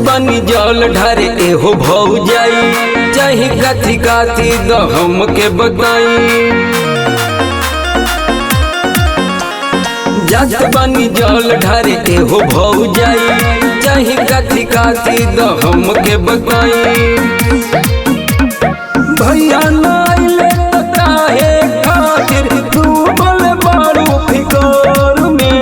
बानी जल ढारे एहो भौजाई, चाहे काथी काथी द हमके बताई। जात बानी जल ढारे एहो भौजाई, चाहे काथी काथी द हमके बताई। भैया नाइले त काहे खातिर डूबल बारू फिकर में।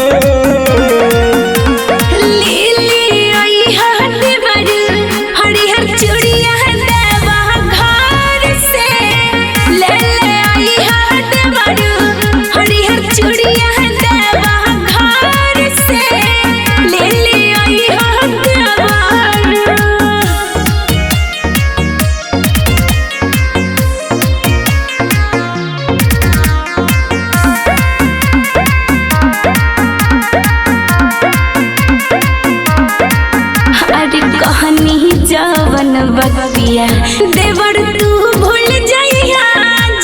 कहनी जवन बतिया देवर तू भूल जाइया,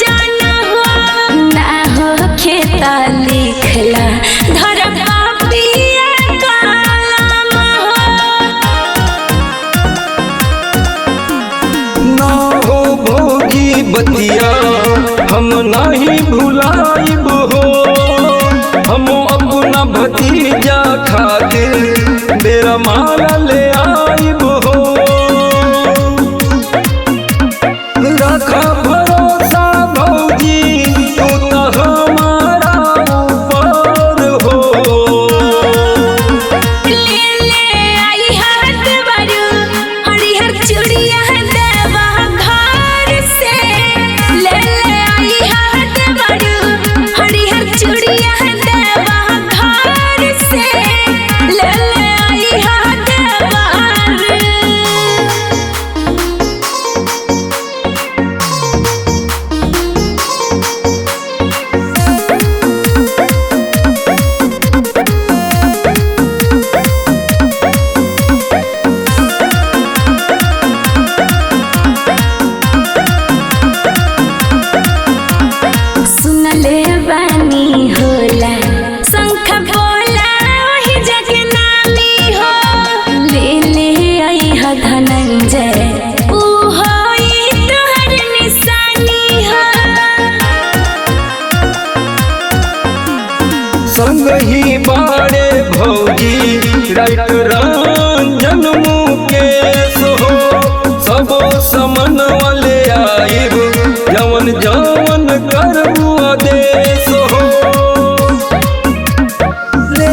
जाना हो ना हो खेता लिखला धर पापिया कालम ना हो भोगी बतिया हम नहीं भुलाइब हो। हम अपना भतीजा खातिर मेरा माला ले आइब हो। रखा भरोसा भौजी तू तो हमारा ऊपर हो। ले आई हाथ बरू हरिहर चूड़िया देवा घर से। ले आई हाथ बरू हरिहर चूड़िया देवा घर से। ले आई हाथ बरू। सुनले बानी होला शंख बोला वही जग नामी हो। ले आई ह धनंजय ऊ होई तोहर निशानी हो। संग ही बाड़े भौजी राइट रंजन मुकेश हो। सबो समन वाले आइब जवन जवन करबू आदेश हो। ले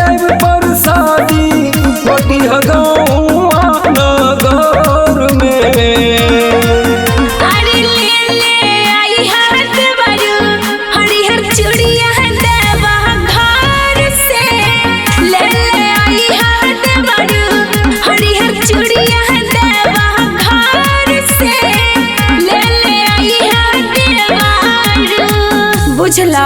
आइब परसादी बटी गाँव नगर में। अरे ले आई हाथ बरू हरिहर चूड़िया देवा घर से। ले आई हाथ बरू हरिहर चूड़िया देवा घर से। ले आई हाथ बरू बुझला।